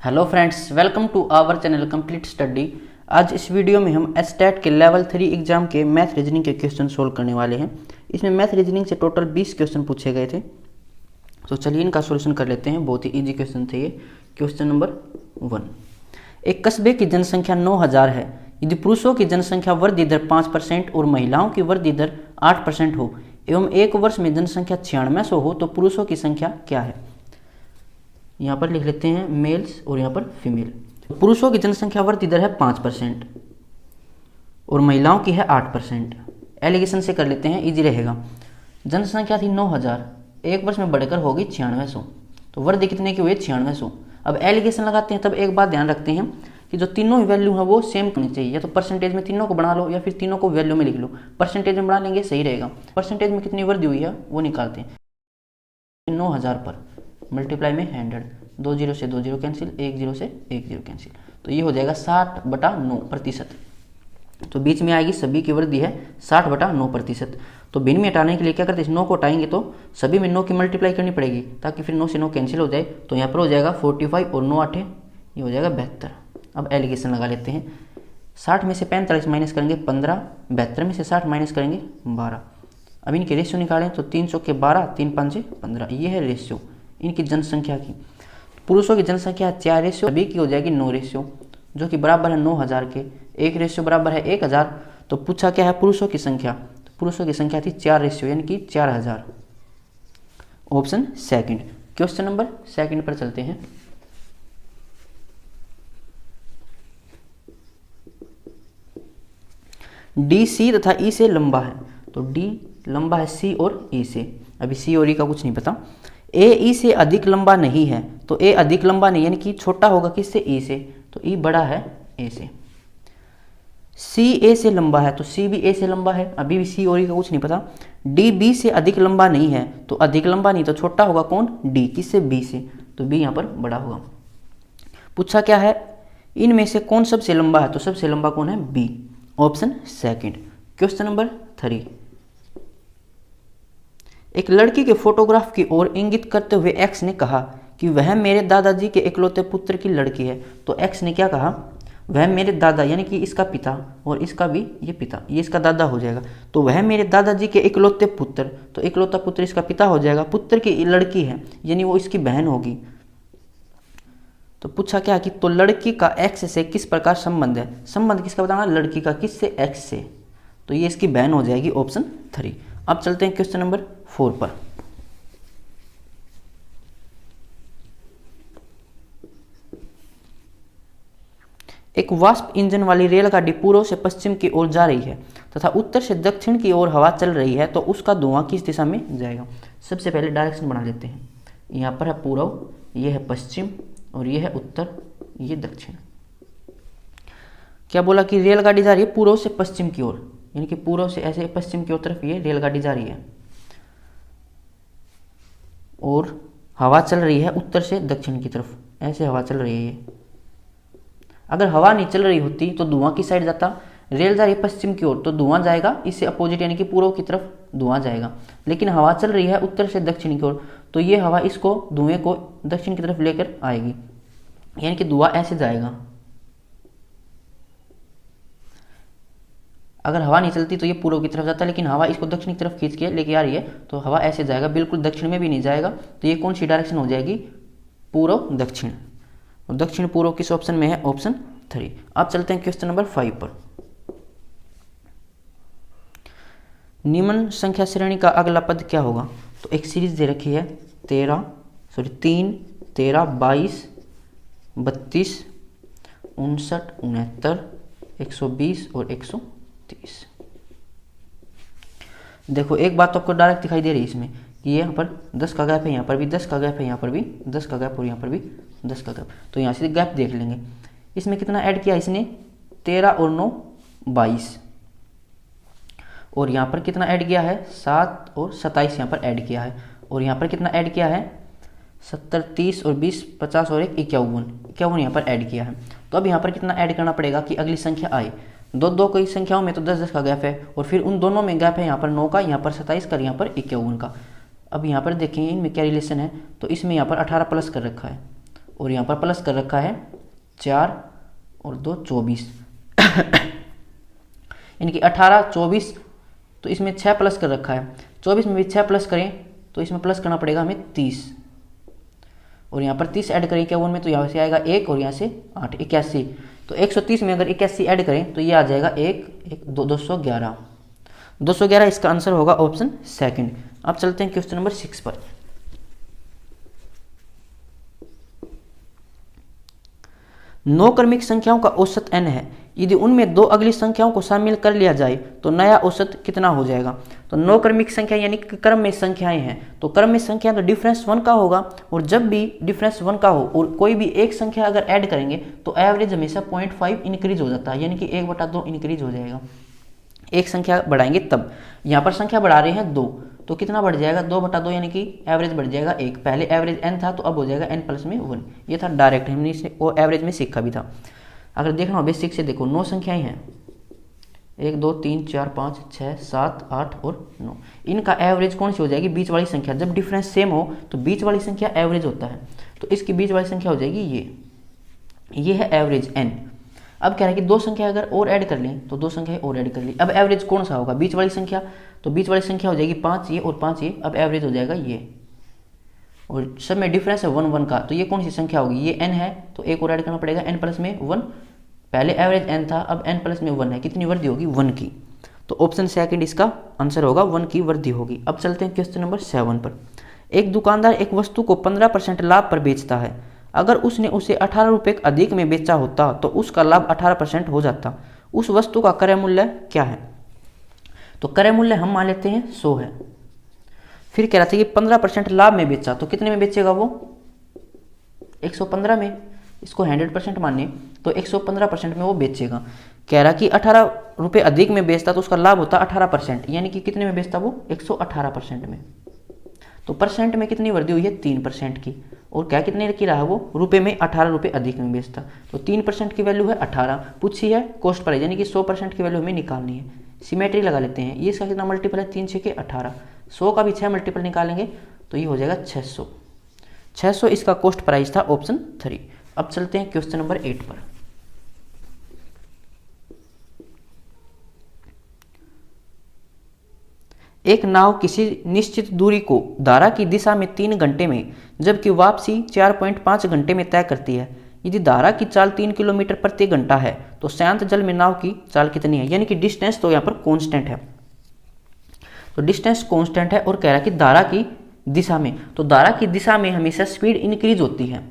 Hello friends, welcome to our channel complete study. आज इस video में हम एस्टेट के लेवल 3 एग्जाम के मैथ रीजनिंग के क्वेश्चन सोल्व करने वाले हैं। इसमें मैथ रीजनिंग से टोटल 20 क्वेश्चन पूछे गए थे, तो चलिए इनका सॉल्यूशन कर लेते हैं। बहुत ही इजी क्वेश्चन थे ये। क्वेश्चन नंबर 1, एक कस्बे की जनसंख्या 9000 है। यदि पुरुषों की जनसंख्या वृद्धि दर 5% और महिलाओं की वृद्धि दर 8% हो एवं एक वर्ष में जनसंख्या 9600 हो तो पुरुषों की संख्या क्या है। यहाँ पर लिख लेते हैं मेल्स और यहाँ पर फीमेल। पुरुषों की जनसंख्या वृद्धि दर है 5% और महिलाओं की है 8%। एलिगेशन से कर लेते हैं, इजी रहेगा। जनसंख्या थी 9000, एक वर्ष में बढ़कर होगी 9600, तो वृद्धि कितने की हुई 9600। अब एलिगेशन लगाते हैं, तब एक बात ध्यान रखते हैं कि जो तीनों ही वैल्यू है वो सेम होनी चाहिए। या तो परसेंटेज में तीनों को बना लो या फिर तीनों को वैल्यू में लिख लो। परसेंटेज में बना लेंगे सही रहेगा। परसेंटेज में कितनी वृद्धि हुई है वो निकालते हैं। 9000 पर मल्टीप्लाई में 100, 2 0 से 2 0 कैंसिल, 1 0 से 1 0 कैंसिल, तो ये हो जाएगा 60/9%। तो बीच में आएगी सभी की वृद्धि है 60/9%। तो भिन्न में हटाने के लिए क्या करते हैं, 9 को हटाएंगे तो सभी में 9 की मल्टीप्लाई करनी पड़ेगी ताकि फिर 9 से 9 कैंसिल हो जाए। तो यहाँ पर हो जाएगा 45 और 9 8 ये हो जाएगा 72। अब एलिगेशन लगा लेते हैं। 60 में से 45 माइनस करेंगे 15, 72 में से 60 माइनस करेंगे 12। अब इनके रेशियो निकालें तो 3 चौके 12, 3 5 से 15, ये है रेशियो इनकी जनसंख्या की। पुरुषों की जनसंख्या 4 रेशियो, सभी की हो जाएगी 9 रेशियो, जो कि बराबर है 9000 के। एक रेशियो बराबर है 1000। तो पूछा क्या है पुरुषों की संख्या, तो पुरुषों की संख्या थी 4 रेशियो यानी कि 4000। Option second. क्वेश्चन नंबर 2 पर चलते हैं। डी सी तथा ई से लंबा है, तो डी लंबा है सी और ई से। अभी सी और ई का कुछ नहीं पता। ए ई से अधिक लंबा नहीं है, तो ए अधिक लंबा नहीं यानी कि छोटा होगा किससे, ई से, तो ई बड़ा है ए से। सी ए से लंबा है, तो सी भी ए से लंबा है। अभी भी सी और ई का कुछ नहीं पता। डी बी से अधिक लंबा नहीं है, तो अधिक लंबा नहीं तो छोटा होगा कौन, डी, किससे, बी से, तो बी यहाँ पर बड़ा होगा। पूछा क्या है, इनमें से कौन सबसे लंबा है, तो सबसे लंबा कौन है, B. Option second. Question number 3, एक लड़की के फोटोग्राफ की ओर इंगित करते हुए एक्स ने कहा कि वह मेरे दादाजी के इकलौते पुत्र की लड़की है। तो एक्स ने क्या कहा, वह मेरे दादा यानी कि इसका पिता और इसका भी ये पिता, ये इसका दादा हो जाएगा। तो वह मेरे दादाजी के इकलौते पुत्र, तो इकलौता पुत्र इसका पिता हो जाएगा। पुत्र की लड़की है यानी वो इसकी बहन होगी। तो पूछा क्या कि तो लड़की का एक्स से किस प्रकार संबंध है। संबंध किसका बताना, लड़की का, किससे, एक्स से, तो ये इसकी बहन हो जाएगी। ऑप्शन 3। अब चलते हैं क्वेश्चन नंबर 4 पर। एक वाष्प इंजन वाली रेलगाड़ी पूर्व से पश्चिम की ओर जा रही है तथा उत्तर से दक्षिण की ओर हवा चल रही है, तो उसका धुआं किस दिशा में जाएगा। सबसे पहले डायरेक्शन बना लेते हैं। यहाँ पर है पूर्व, ये है पश्चिम और ये है उत्तर, ये दक्षिण। क्या बोला कि रेलगाड़ी जा रही है पूर्व से पश्चिम की ओर, यानी कि पूर्व से ऐसे पश्चिम की ओर तरफ ये रेलगाड़ी जा रही है और हवा चल रही है उत्तर से दक्षिण की तरफ, ऐसे हवा चल रही है ये। अगर हवा नहीं चल रही होती तो धुआं किस साइड जाता, रेल जा रही है पश्चिम की ओर तो धुआं जाएगा इससे अपोजिट यानी कि पूर्व की तरफ धुआं जाएगा। लेकिन हवा चल रही है उत्तर से दक्षिण की ओर, तो ये हवा इसको धुएं को दक्षिण की तरफ लेकर आएगी, यानी कि धुआं ऐसे जाएगा। अगर हवा नहीं चलती तो ये पूर्व की तरफ जाता, लेकिन हवा इसको दक्षिण की तरफ खींच के लेके आ रही है तो हवा ऐसे जाएगा, बिल्कुल दक्षिण में भी नहीं जाएगा। तो ये कौन सी डायरेक्शन हो जाएगी, पूर्व दक्षिण। और दक्षिण पूर्व किस ऑप्शन में है, ऑप्शन 3। अब चलते हैं क्वेश्चन नंबर 5 पर। निम्न संख्या श्रेणी का अगला पद क्या होगा। तो एक सीरीज दे रखी है 3, 13, 22, 32, 59, 69, 120 और 130। देखो एक बात तो आपको डायरेक्ट दिखाई दे रही है इसमें कि यहाँ पर 10 का गैप है, यहाँ पर भी 10 का गैप है, यहाँ पर भी 10 का गैप और यहाँ पर भी 10 का गैप। तो यहाँ से गैप देख लेंगे। इसमें कितना ऐड किया इसने, 13 और 9 22, और यहाँ पर कितना ऐड किया है, 7 और 27 यहाँ पर ऐड किया है। और यहाँ पर कितना ऐड किया है, 70, 30 और 20, 50 और 1 51 यहाँ पर ऐड किया है। तो अब यहाँ पर कितना ऐड करना पड़ेगा कि अगली संख्या आए। दो कई संख्याओं में तो 10-10 का गैप है और फिर उन दोनों में गैप है, यहाँ पर 9 का, यहाँ पर 27 का, यहाँ पर 51 का। अब यहाँ पर देखें इनमें क्या रिलेशन है, तो इसमें यहाँ पर 18 प्लस कर रखा है और यहाँ पर प्लस कर रखा है 4 और 2 24, यानी कि 18 24, तो इसमें 6 प्लस कर रखा है। 24 में भी 6 प्लस करें तो इसमें प्लस करना पड़ेगा हमें 30, और यहाँ पर 30 ऐड करें 51 में तो यहाँ से आएगा 1 और यहाँ से 8 81। तो 130 में अगर 81 ऐड करें तो ये आ जाएगा 211। 211 इसका आंसर होगा ऑप्शन सेकंड। अब चलते हैं क्वेश्चन नंबर 6 पर। नौ क्रमिक संख्याओं का औसत n है, यदि उनमें 2 अगली संख्याओं को शामिल कर लिया जाए तो नया औसत कितना हो जाएगा। तो 9 क्रमिक संख्या यानी कि क्रम में संख्याएं हैं, तो क्रम में संख्या तो डिफरेंस 1 का होगा, और जब भी डिफरेंस 1 का हो और कोई भी एक संख्या अगर ऐड करेंगे तो एवरेज हमेशा 0.5 इंक्रीज हो जाता है, यानी कि 1/2 इंक्रीज हो जाएगा। एक संख्या बढ़ाएंगे तब, यहाँ पर संख्या बढ़ा रहे हैं 2, तो कितना बढ़ जाएगा 2/2, यानी कि एवरेज बढ़ जाएगा 1। पहले एवरेज n था तो अब हो जाएगा n प्लस में 1। ये था डायरेक्ट, हमने इसे वो एवरेज में सीखा भी था। अगर देखना हो बेसिक से देखो, 9 संख्याएं हैं, 1 2 3 4 5 6 7 8 और 9। इनका एवरेज कौन सी हो जाएगी, बीच वाली संख्या। जब डिफरेंस सेम हो तो बीच वाली संख्या एवरेज होता है, तो इसकी बीच वाली संख्या हो जाएगी ये है एवरेज n। अब कह रहा है कि 2 संख्या अगर और ऐड कर लें तो 2 संख्या और ऐड कर ली। अब एवरेज कौन सा होगा, बीच वाली संख्या, तो बीच वाली संख्या हो जाएगी 5 ये और 5 ये, अब एवरेज हो जाएगा ये। और सब में डिफरेंस है 1 1 का, तो ये कौन सी संख्या होगी, ये n है, तो एक और ऐड करना पड़ेगा n प्लस में 1। पहले एवरेज n था, अब n प्लस में 1 है, कितनी वृद्धि होगी 1 की। तो ऑप्शन सेकंड इसका आंसर होगा 1 की वृद्धि होगी। अब चलते हैं क्वेश्चन नंबर 7 पर। एक दुकानदार एक वस्तु को 15% लाभ पर बेचता है, अगर उसने उसे 18 रुपये अधिक में बेचा होता तो उसका लाभ 18% हो जाता। उस वस्तु का क्रय मूल्य क्या है। तो क्रय मूल्य हम मान लेते हैं 100 है। फिर कह रहा था कि 15% लाभ में बेचा, तो कितने में बेचेगा वो 115 में। इसको 100% माने तो 115% में वो बेचेगा। कह रहा कि 18 रुपये अधिक में बेचता तो उसका लाभ होता 18%, यानी कि कितने में बेचता वो 118% में। तो परसेंट में कितनी वृद्धि हुई है 3% की, और क्या कितने की रहा है वो रुपए में 18 रुपये अधिक में बेचता, तो 3% की वैल्यू है 18। पूछी है कॉस्ट प्राइस, यानी कि 100% की वैल्यू हमें निकालनी है। सिमेट्री लगा लेते हैं, ये इसका कितना मल्टीपल है 3 6 के 18, 100 का भी 6 मल्टीपल निकालेंगे तो ये हो जाएगा 600। 600 इसका कॉस्ट प्राइस था ऑप्शन 3। अब चलते हैं क्वेश्चन नंबर 8 पर। एक नाव किसी निश्चित दूरी को धारा की दिशा में 3 घंटे में जबकि वापसी 4.5 घंटे में तय करती है। यदि धारा की चाल 3 किलोमीटर प्रति घंटा है तो शांत जल में नाव की चाल कितनी है, यानी कि डिस्टेंस तो यहाँ पर कांस्टेंट है। तो डिस्टेंस कांस्टेंट है और कह रहा है कि धारा की दिशा में, तो धारा की दिशा में हमेशा स्पीड इंक्रीज होती है।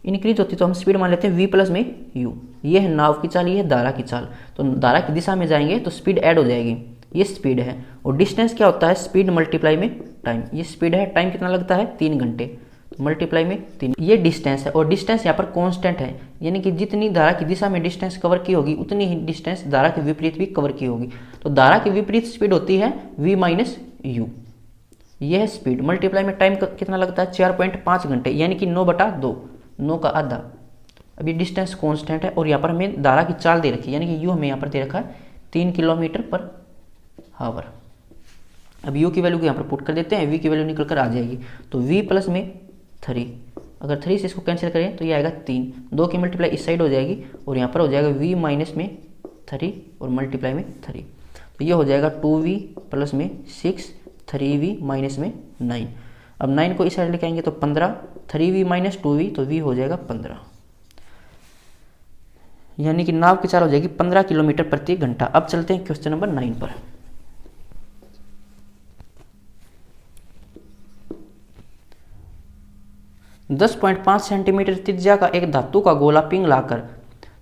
इंक्रीज होती तो हम स्पीड मान लेते हैं v प्लस में u। ये है नाव की चाल, ये है धारा की चाल। तो धारा की दिशा में जाएंगे तो स्पीड ऐड हो जाएगी, ये स्पीड है। और डिस्टेंस क्या होता है, स्पीड मल्टीप्लाई में टाइम। ये स्पीड है, टाइम कितना लगता है 3 घंटे, तो मल्टीप्लाई में 3। ये डिस्टेंस है, और डिस्टेंस यहाँ पर कांस्टेंट है, यानी कि जितनी धारा की दिशा में डिस्टेंस कवर की होगी उतनी ही डिस्टेंस धारा के विपरीत भी कवर की होगी। तो धारा की विपरीत स्पीड होती है v माइनस u। यह है स्पीड, मल्टीप्लाई में टाइम कितना लगता है 4.5 घंटे, यानी कि 9/2, 9 का आधा। अभी डिस्टेंस कांस्टेंट है और यहाँ पर हमें धारा की चाल दे रखी है, यानी कि u हमें यहाँ पर दे रखा है 3 किलोमीटर पर हावर। अब u की वैल्यू को यहाँ पर पुट कर देते हैं, v की वैल्यू निकल कर आ जाएगी। तो v प्लस में 3, अगर 3 से इसको कैंसिल करें तो ये आएगा 3, 2 की मल्टीप्लाई इस साइड हो जाएगी और यहाँ पर हो जाएगा v माइनस में 3 और मल्टीप्लाई में 3। तो ये हो जाएगा 2v प्लस में 6, 3v माइनस में 9। अब 9 को इस साइड लेके आएंगे तो 15, 3v माइनस 2v, तो v हो जाएगा 15, यानी कि नाव की चाल हो जाएगी 15 किलोमीटर प्रति घंटा। अब चलते हैं क्वेश्चन नंबर 9 पर। .5 सेंटीमीटर त्रिज्या का एक धातु का गोला पिघलाकर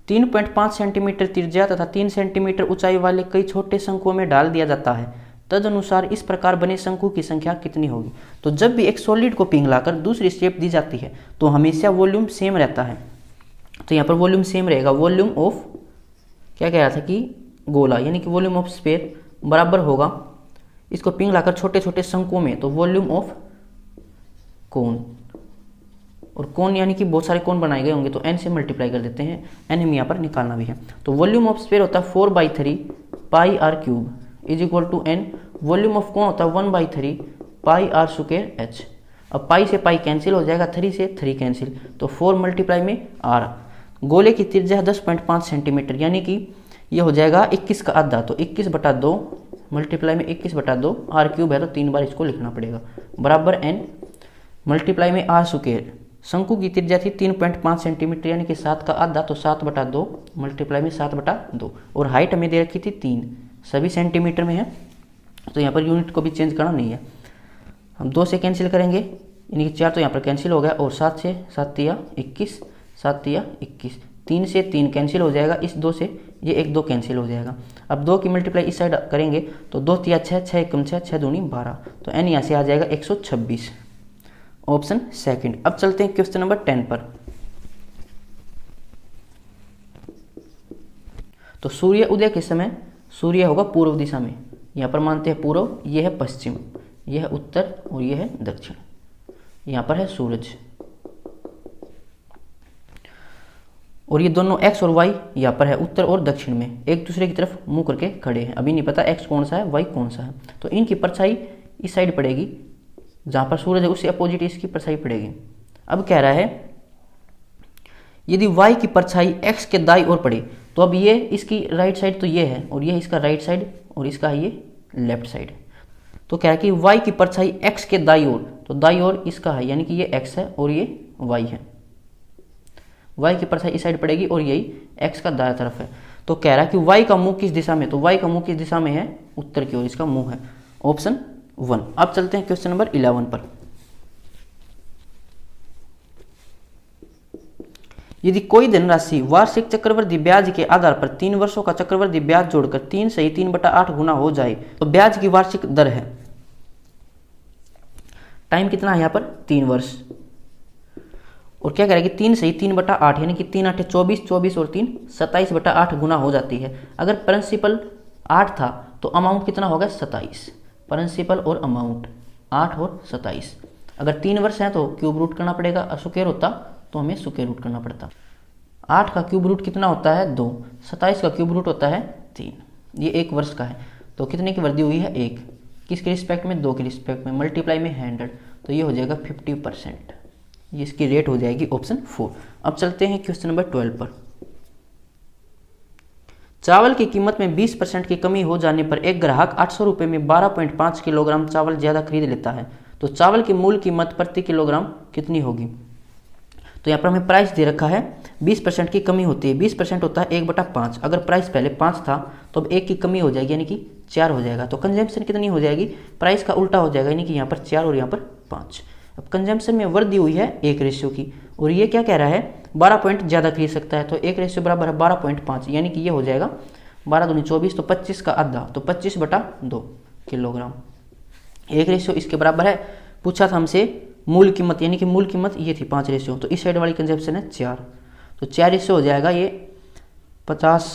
3.5 सेंटीमीटर त्रिज्या तथा 3 सेंटीमीटर ऊंचाई वाले कई छोटे शंकुओं में डाल दिया जाता है। तदनुसार इस प्रकार बने शंकु की संख्या कितनी होगी। तो जब भी एक सॉलिड को पिघलाकर दूसरी शेप दी जाती है तो हमेशा वॉल्यूम सेम रहता है। तो यहाँ पर वॉल्यूम सेम रहेगा, वॉल्यूम ऑफ क्या कह रहा था कि गोला, यानी कि वॉल्यूम ऑफ स्फीयर बराबर होगा इसको पिघलाकर छोटे छोटे शंकुओं में, तो वॉल्यूम ऑफ कोन, और कोन यानी कि बहुत सारे कोन बनाए गए होंगे तो n से मल्टीप्लाई कर देते हैं, n हमें यहाँ पर निकालना भी है। तो वॉल्यूम ऑफ स्फीयर होता है 4/3 pi r cube is equal to n। Volume of cone होता है 1/3 पाई r स्क्वायर h। अब पाई से पाई कैंसिल हो जाएगा, 3 से 3 कैंसिल, तो 4 मल्टीप्लाई में r। गोले की त्रिज्या 10.5 सेंटीमीटर, यानी कि ये हो जाएगा 21 का आधा, तो 21/2 मल्टीप्लाई में 21/2, r³ है तो 3 बार इसको लिखना पड़ेगा, बराबर n मल्टीप्लाई में r स्क्वायर। शंकु की त्रिज्या थी 3.5 सेंटीमीटर, यानी कि 7 का आधा, तो 7/2 मल्टीप्लाई में 7/2, और हाइट हमें दे रखी थी 3, सभी सेंटीमीटर में है, तो यहाँ पर यूनिट को भी चेंज करना नहीं है। हम 2 से कैंसिल करेंगे, यानी कि 4 तो यहाँ पर कैंसिल हो गया, और 7 से 7 तिया 21, 7 तिया 21, 3 से 3 कैंसिल हो जाएगा, इस 2 से ये 1 2 कैंसिल हो जाएगा। अब 2 की मल्टीप्लाई इस साइड करेंगे तो 2 तिया 6, 6 एकम 6, 6 दूनी 12, तो n यहाँ से आ जाएगा 126, ऑप्शन सेकंड। अब चलते हैं क्वेश्चन नंबर 10 पर। तो सूर्य उदय के समय सूर्य होगा पूर्व दिशा में, यहाँ पर मानते हैं पूर्व, ये है पश्चिम, यह है उत्तर और यह है दक्षिण, यहाँ पर है सूरज, और ये दोनों x और y यहाँ पर है उत्तर और दक्षिण में, एक दूसरे की तरफ मुंह करके खड़े हैं। अभी नहीं पता x कौन सा है y कौन सा है, तो इनकी परछाई इस साइड पड़ेगी, जहाँ पर सूरज है उससे अपोजिट इसकी परछाई पड़ेगी। अब कह रहा है यदि y की परछाई x के दाईं ओर पड़े, तो अब ये इसकी राइट साइड तो ये है, और ये इसका राइट साइड, और इसका है ये लेफ्ट साइड। तो कह रहा है कि y की परछाई x के दाईं ओर, तो दाईं ओर इसका है, यानी कि ये x है और ये y है, y की परछाई इस साइड पड़ेगी और यही x का दायां तरफ है। तो कह रहा है कि y का मुंह किस दिशा में, तो y का मुंह किस दिशा में है, उत्तर की ओर इसका मुंह है, ऑप्शन 1। अब चलते हैं क्वेश्चन नंबर 11 पर। यदि कोई धनराशि वार्षिक चक्रवृद्धि ब्याज के आधार पर 3 वर्षों का चक्रवृद्धि ब्याज जोड़कर 3 सही 3/8 गुना हो जाए, तो ब्याज की वार्षिक दर है। टाइम कितना है यहाँ पर 3 वर्ष, और क्या करेगी 3 सही 3/8, यानी कि 3 8 24, 24 और 3 27/8 गुना हो जाती है। अगर प्रिंसिपल 8 था तो अमाउंट कितना होगा 27, प्रिंसिपल और अमाउंट 8 और 27। अगर 3 वर्ष है तो क्यूब रूट करना पड़ेगा, स्क्वायर होता तो हमें स्क्वायर रूट करना पड़ता। 8 का क्यूब रूट कितना होता है 2, 27 का क्यूब रूट होता है 3, ये 1 वर्ष का है, तो कितने की वृद्धि हुई है 1, किसके रिस्पेक्ट में 2 के रिस्पेक्ट में, मल्टीप्लाई में 100, तो ये हो जाएगा 50%, ये इसकी रेट हो जाएगी ऑप्शन 4। अब चलते हैं क्वेश्चन नंबर 12 पर। चावल की कीमत में 20% की कमी हो जाने पर एक ग्राहक 800 रुपये में 12.5 किलोग्राम चावल ज्यादा खरीद लेता है, तो चावल की मूल कीमत प्रति किलोग्राम कितनी होगी। तो यहाँ पर हमें प्राइस दे रखा है, 20% की कमी होती है, 20% होता है 1/5, अगर प्राइस पहले 5 था तो अब 1 की कमी हो जाएगी, यानी कि 4 हो जाएगा, तो कंजम्पशन कितनी हो जाएगी, प्राइस का उल्टा हो जाएगा, यानी कि यहाँ पर 4 और यहाँ पर 5। अब कंजम्पशन में वृद्धि हुई है 1 रेशियो की, और ये क्या कह रहा है 12 पॉइंट ज़्यादा खरीद सकता है, तो 1 रेशियो बराबर है 12.5, यानी कि ये हो जाएगा 12 दूनी 24, तो 25 का आधा, तो 25/2 किलोग्राम, 1 रेशियो इसके बराबर है। पूछा था हमसे मूल कीमत, यानी कि मूल कीमत ये थी 5 रेशियो, तो इस साइड वाली कंजम्पशन है 4, तो 4 रेशियो हो जाएगा ये 50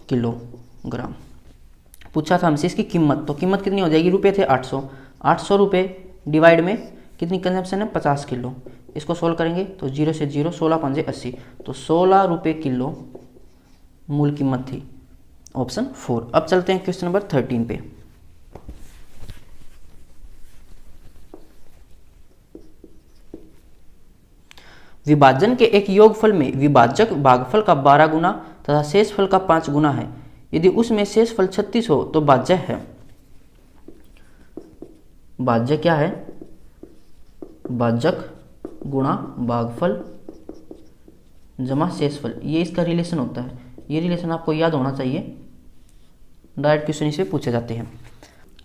किलोग्राम। पूछा था हमसे इसकी कीमत, तो कीमत कितनी हो जाएगी, रुपये थे 800, 800 रुपये डिवाइड में कितनी कंजम्पशन है 50 किलो, इसको सोल्व करेंगे तो 0 से 0, 16 पंजे 80, तो 16 रुपये किलो मूल कीमत थी, ऑप्शन 4। अब चलते हैं क्वेश्चन नंबर 13 पे। विभाजन के एक योगफल में विभाजक भागफल का 12 गुना तथा शेषफल का 5 गुना है, यदि उसमें शेषफल 36 हो तो भाज्य है। भाज्य क्या है, भाजक गुणा भागफल जमा शेषफल, ये इसका रिलेशन होता है, ये रिलेशन आपको याद होना चाहिए, डायरेक्ट क्वेश्चन इससे पूछे जाते हैं।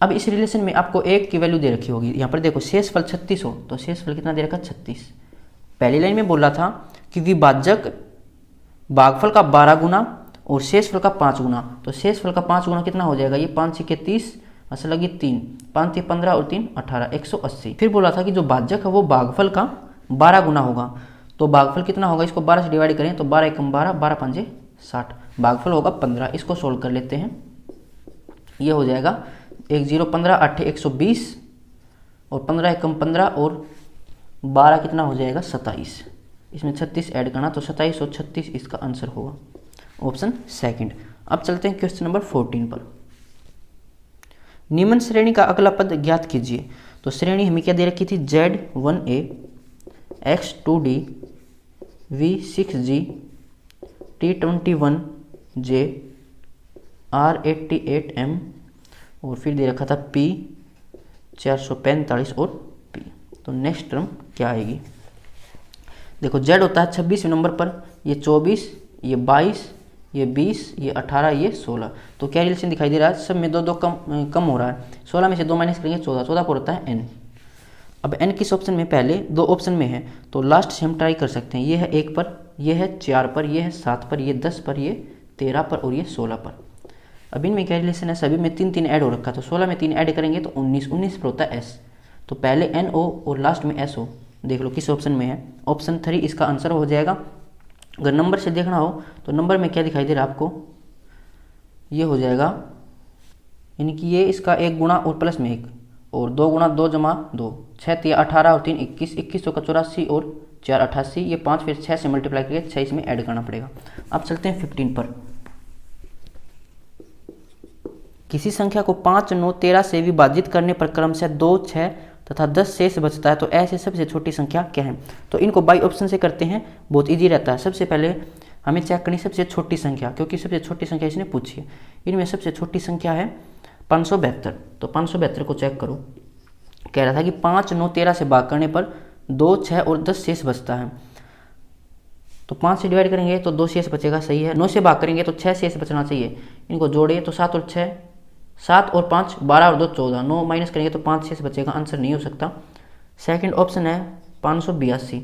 अब इस रिलेशन में आपको 1 की वैल्यू दे रखी होगी, यहाँ पर देखो शेषफल 36 हो तो शेषफल कितना दे रखा 36। पहली लाइन में बोला था कि विभाजक भागफल का 12 गुना और शेषफल का 5 गुना, तो शेषफल का 5 गुना कितना हो जाएगा, ये 5 6 30, असल लगी 3, 5 3 15 और 3 18, 180। फिर बोला था कि जो भाजक है वो भागफल का 12 गुना होगा, तो भागफल कितना होगा, इसको 12 से डिवाइड करें तो 12 एकम 12, 12 पंजे 60, भागफल होगा 15, इसको सोल्व कर लेते हैं, ये हो जाएगा 1 0 15 8 120 और 15 एकम 15 और 12 कितना हो जाएगा 27, इसमें 36 ऐड करना, तो 27 और 36 इसका आंसर होगा, ऑप्शन सेकंड। अब चलते हैं क्वेश्चन नंबर 14 पर। निम्न श्रेणी का अगला पद ज्ञात कीजिए, तो तो श्रेणी हमें क्या दे रखी थी, Z1A X2D V6G T21J R88M और फिर दे रखा था P 445 और P। तो नेक्स्ट टर्म क्या आएगी, देखो Z होता है 26वें नंबर पर, ये 24, ये 22, ये 20, ये 18, ये 16। तो क्या रिलेशन दिखाई दे रहा है, सब में दो दो कम हो रहा है। 16 में से 2 माइनस करेंगे 14, 14 पर होता है n। अब n किस ऑप्शन में, पहले 2 ऑप्शन में है, तो लास्ट से हम ट्राई कर सकते हैं। ये है 1 पर, ये है 4 पर, ये है 7 पर, ये 10 पर, ये 13 पर और ये 16 पर। अब इनमें क्या रिलेशन है, सभी में 3 3 ऐड हो रखा, तो 16 में 3 ऐड करेंगे तो 19, 19 पर होता है s। तो पहले n हो और लास्ट में s हो। देख लो किस ऑप्शन में है, ऑप्शन 3 इसका आंसर हो जाएगा। अगर नंबर से देखना हो तो नंबर में क्या दिखाई दे रहा है आपको, ये हो जाएगा, यानी कि ये इसका 1 गुणा और प्लस में 1 और 2 गुणा 2 जमा 2, 6 3 18 और 3 21, 21 का 84 और 4 88, ये 5 फिर 6 से मल्टीप्लाई करके 6 इसमें ऐड करना पड़ेगा। अब चलते हैं 15 पर। किसी संख्या को 5, 9, 13 से विभाजित करने पर क्रमशः 2, 6 तथा 10 शेष बचता है, तो ऐसे सबसे छोटी संख्या क्या है। तो इनको बाई ऑप्शन से करते हैं, बहुत इजी रहता है। सबसे पहले हमें चेक करनी सबसे छोटी संख्या, क्योंकि सबसे छोटी संख्या इसने पूछी है। इनमें सबसे छोटी संख्या है 572। तो 572 को चेक करो, कह रहा था कि 5, 9, 13 से भाग करने पर 2, 6 और 10 शेष बचता है। तो 5 से डिवाइड करेंगे तो 2 शेष बचेगा, सही है। 9 से भाग करेंगे तो 6 शेष बचना चाहिए। इनको जोड़िए तो 7 और 6, 7 और 5 12 और 2 14, 9 माइनस करेंगे तो 5 शेष बचेगा, आंसर नहीं हो सकता। सेकंड ऑप्शन है 582।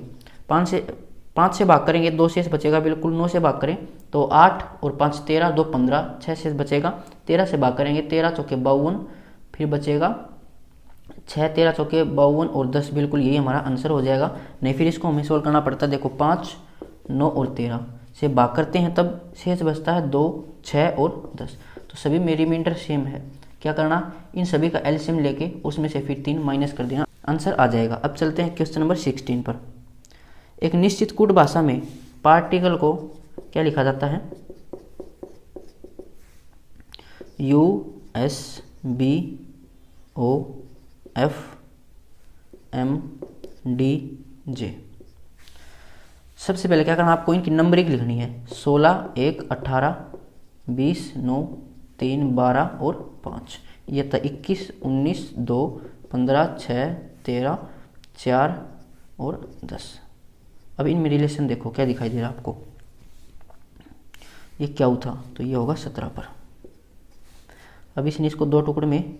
5 से भाग करेंगे 2 शेष बचेगा बिल्कुल। 9 से भाग करें तो 8 और 5 13, 2 15, 6 शेष बचेगा। 13 से भाग करेंगे 13 चौके 52, फिर बचेगा 6, 13 चौके 52 और 10, बिल्कुल यही हमारा आंसर हो जाएगा। नहीं फिर इसको हमें सोल्व करना पड़ता है। देखो 5, 9 और 13 से भाग करते हैं तब शेष बचता है 2, 6 और 10। तो सभी में रिमाइंडर सेम है। क्या करना, इन सभी का एलसीएम लेके उसमें से फिर 3 माइनस कर देना, आंसर आ जाएगा। अब चलते हैं क्वेश्चन नंबर 16 पर। एक निश्चित कूट भाषा में पार्टिकल को क्या लिखा जाता है, USBOFMDJ। सबसे पहले क्या करना, आपको इनकी नंबरिंग लिखनी है। 16, 1, 18, 20, 9, 3, 12 और 5। ये था 21, 19, 2, 15, 6, 13, 4 और 10। अब इनमें रिलेशन देखो क्या दिखाई दे रहा है आपको, ये क्या था, तो ये होगा 17 पर। अब इसने इसको 2 टुकड़े में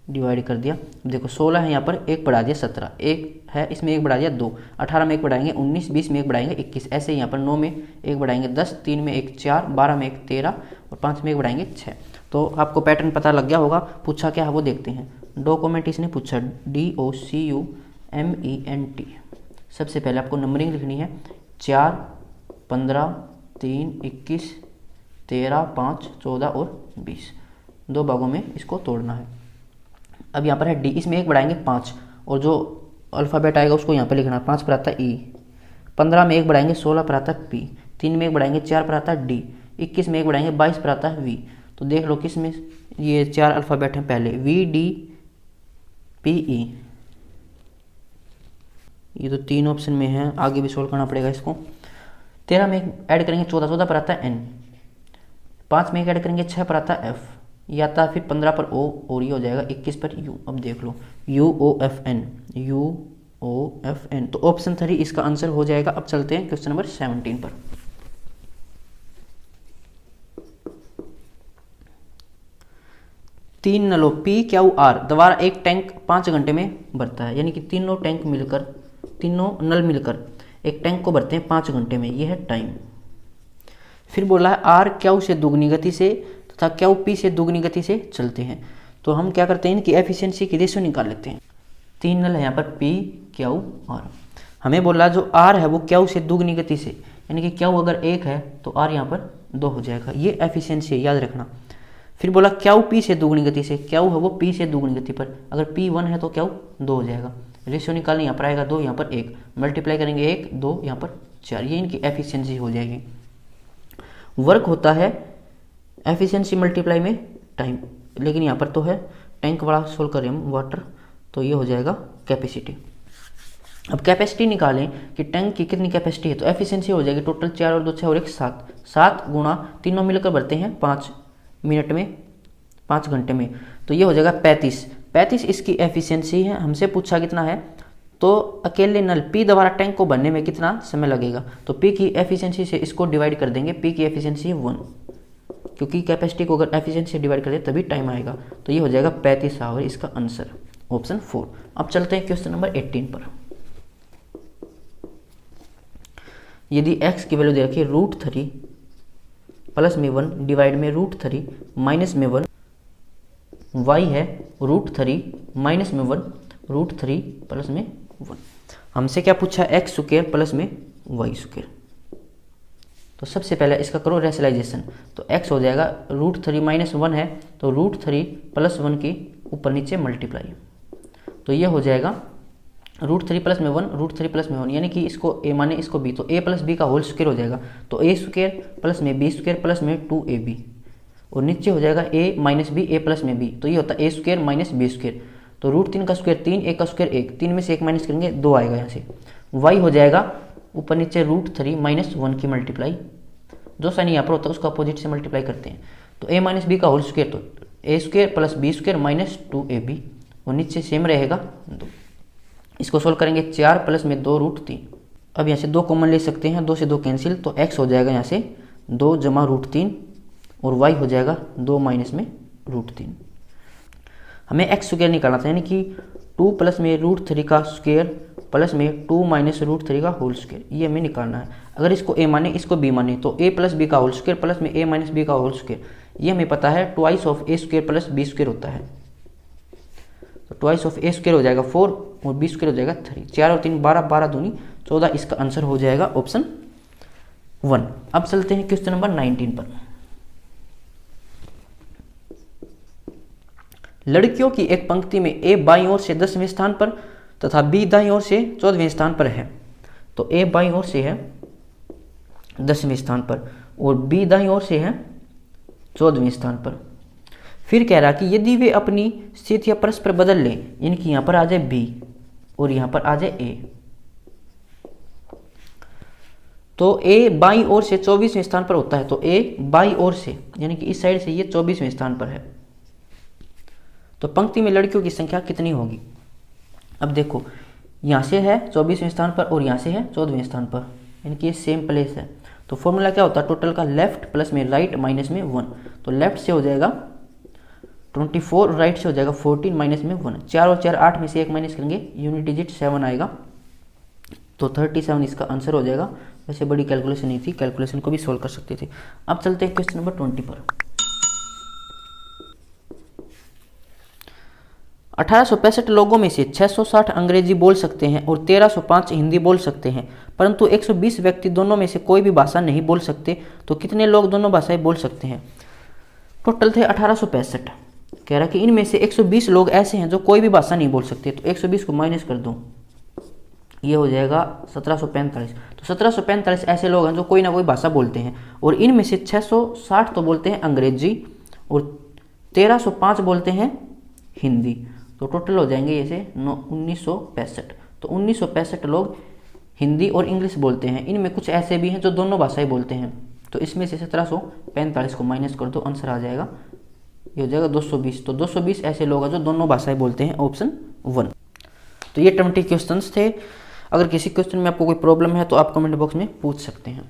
डिवाइड कर दिया। देखो 16 है, यहाँ पर 1 बढ़ा दिया 17, 1 है इसमें 1 बढ़ा दिया 2, 18 में 1 बढ़ाएंगे 19, 20 में 1 बढ़ाएंगे 21, ऐसे यहाँ पर 9 में 1 बढ़ाएंगे 10, 3 में 1 4, 12 में 1 13 और 5 में 1 बढ़ाएंगे 6। तो आपको पैटर्न पता लग गया होगा। पूछा क्या है वो देखते हैं। डॉक्यूमेंट इसने पूछा DOCUMENT। सबसे पहले आपको नंबरिंग लिखनी है 4, 15, 3, 21, 13, 5, 14 और 20। 2 भागों में इसको तोड़ना है। अब यहाँ पर है D, इसमें 1 बढ़ाएंगे 5 और जो अल्फ़ाबेट आएगा उसको यहाँ पर लिखना है। 5 पर आता है E, 15 में 1 बढ़ाएंगे 16 पर आता है P, 3 में 1 बढ़ाएंगे 4 पर आता है D, 21 में 1 बढ़ाएंगे 22 पर आता है V। तो देख लो किस में ये 4 अल्फ़ाबेट हैं। पहले VDPE, ये तो 3 ऑप्शन में है, आगे भी सोल्व करना पड़ेगा इसको। 13 में 1 ऐड करेंगे 14, 14 पर आता है N, 5 में 1 ऐड करेंगे 6 पर आता है F, ये आता है फिर 15 पर O और ये हो जाएगा 21 पर U। अब देख लो UOFN, तो ऑप्शन 3 इसका आंसर हो जाएगा। अब चलते हैं क्वेश्चन नंबर 17 पर। तीन नलों PQR द्वारा एक टैंक 5 घंटे में भरता है, यानी कि तीनों नल मिलकर एक टैंक को भरते हैं 5 घंटे में, यह है टाइम। फिर बोला है R Q से दुगनी गति से तथा Q P से दुगनी गति से चलते हैं। तो हम क्या करते हैं, इनकी एफिशिएंसी की रेशियो निकाल लेते हैं। 3 नल है यहाँ पर PQR, हमें बोला जो R है वो Q से दुगनी गति से, यानी कि Q अगर 1 है तो R यहाँ पर 2 हो जाएगा, ये एफिशिएंसी है, याद रखना। फिर बोला Q P से दुगनी गति से, Q है वो P से दुगनी गति पर, अगर P 1 है तो Q 2 हो जाएगा। रेशियो निकालने यहाँ पर आएगा 2, यहाँ पर 1, मल्टीप्लाई करेंगे 1, 2, यहाँ पर 4, ये इनकी एफिशिएंसी हो जाएगी। वर्क होता है एफिशिएंसी मल्टीप्लाई में टाइम, लेकिन यहाँ पर तो है टैंक वाला सोल्व करें हम वाटर, तो ये हो जाएगा कैपेसिटी। अब कैपेसिटी निकालें कि टैंक की कितनी कैपेसिटी है, तो एफिशिएंसी हो जाएगी टोटल 4 और 2 6 और 1 7, 7 गुणा तीनों मिलकर भरते हैं 5 मिनट में, 5 घंटे में, तो ये हो जाएगा 35 इसकी एफिशिएंसी है। हमसे पूछा कितना है, तो अकेले नल P द्वारा टैंक को भरने में कितना समय लगेगा, तो P की एफिशिएंसी से इसको डिवाइड कर देंगे। P की एफिशिएंसी है 1, क्योंकि कैपेसिटी को अगर एफिशिएंसी से डिवाइड कर दे तभी टाइम आएगा, तो ये हो जाएगा 35 आवर, इसका आंसर ऑप्शन 4। अब चलते हैं क्वेश्चन नंबर 18 पर। यदि x की वैल्यू दे रखी है √3 प्लस में 1 डिवाइड में √3 माइनस में 1, y है √3 माइनस में 1 √3 प्लस में 1। हमसे क्या पूछा, x स्क्वायर प्लस में y स्क्वायर। तो सबसे पहले इसका करो रेशनलाइजेशन, तो x हो जाएगा √3 माइनस 1 है, तो √3 प्लस 1 की ऊपर नीचे मल्टीप्लाई, तो ये हो जाएगा √3 प्लस में 1 √3 प्लस में 1, यानी कि इसको a माने इसको b, तो a प्लस बी का होल स्क्वायर हो जाएगा, तो a स्क्वायर प्लस में b स्क्वायर प्लस में 2ab, और नीचे हो जाएगा a minus B a plus में b, तो ये होता है a square minus b square. तो √3 का स्क्वायर 3, a का स्क्वायर 1, 3 में से 1 माइनस करेंगे 2 आएगा यहाँ से। y हो जाएगा ऊपर नीचे √3 माइनस 1 की मल्टीप्लाई, जो साइन यहाँ पर होता है उसका अपोजिट से मल्टीप्लाई करते हैं, तो a माइनस बी का होल स्क्वायर, तो a square plus b square minus 2ab, और नीचे सेम रहेगा 2। इसको सोल्व करेंगे 4 प्लस में 2 √3। अब यहाँ से 2 कॉमन ले सकते हैं, 2 से 2 कैंसिल, तो x हो जाएगा यहाँ से 2 जमा √3, और y हो जाएगा 2 माइनस में √3। हमें x स्क्वायर निकालना था, यानी कि 2 प्लस में √3 का स्क्वायर प्लस में 2 माइनस √3 का होल स्क्वायर, ये हमें निकालना है। अगर इसको a माने इसको b माने, तो a प्लस बी का होल स्क्वायर प्लस में a माइनस बी का होल स्क्वायर, ये हमें पता है twice of a square plus b square होता है, तो ट्वाइस ऑफ a स्क्वायर हो जाएगा 4 और b स्क्वायर हो जाएगा 3, 4 और 3 12, 12 दूनी 14, इसका आंसर हो जाएगा ऑप्शन 1। अब चलते हैं क्वेश्चन नंबर 19 पर। लड़कियों की एक पंक्ति में a बाईं ओर से 10वें स्थान पर तथा b दाईं ओर से 14वें स्थान पर है, तो a बाईं ओर से है 10वें स्थान पर और b दाईं ओर से है 14वें स्थान पर। फिर कह रहा कि यदि वे अपनी स्थितियां परस्पर बदल लें, यानी कि यहां पर आ जाए b और यहां पर आ जाए a, तो a बाईं ओर से 24वें स्थान पर होता है, तो a बाईं ओर से यानी कि इस साइड से ये 24वें स्थान पर है, तो पंक्ति में लड़कियों की संख्या कितनी होगी। अब देखो यहाँ से है 24वें स्थान पर और यहाँ से है 14वें स्थान पर, यानी कि ये सेम प्लेस है, तो फॉर्मूला क्या होता है, टोटल का लेफ्ट प्लस में राइट माइनस में 1, तो लेफ्ट से हो जाएगा 24, राइट से हो जाएगा 14 माइनस में 1, 4 और 4 8 में से 1 माइनस करेंगे, यूनिट डिजिट 7 आएगा, तो 37 इसका आंसर हो जाएगा। वैसे बड़ी कैलकुलेशन नहीं थी, कैलकुलेशन को भी सोल्व कर सकते थे। अब चलते हैं क्वेश्चन नंबर 20 पर। 1865 लोगों में से 660 अंग्रेजी बोल सकते हैं और 1305 हिंदी बोल सकते हैं, परंतु 120 व्यक्ति दोनों में से कोई भी भाषा नहीं बोल सकते, तो कितने लोग दोनों भाषाएं बोल सकते हैं। टोटल थे 1865। कह रहा कि इनमें से 120 लोग ऐसे हैं जो कोई भी भाषा नहीं बोल सकते, तो 120 को माइनस कर दो, ये हो जाएगा 1745। तो 1745 ऐसे लोग हैं जो कोई ना कोई भाषा बोलते हैं, और इनमें से 660 तो बोलते हैं अंग्रेजी और 1305 बोलते हैं हिंदी, तो टोटल हो जाएंगे ऐसे 1965। तो 1965 लोग हिंदी और इंग्लिश बोलते हैं। इनमें कुछ ऐसे भी हैं जो दोनों भाषाएं बोलते हैं, तो इसमें से 1745 को माइनस कर दो, आंसर आ जाएगा, ये हो जाएगा 220। तो 220 ऐसे लोग हैं जो दोनों भाषाएं बोलते हैं, ऑप्शन 1। तो ये 20 क्वेश्चंस थे। अगर किसी क्वेश्चन में आपको कोई प्रॉब्लम है तो आप कमेंट बॉक्स में पूछ सकते हैं।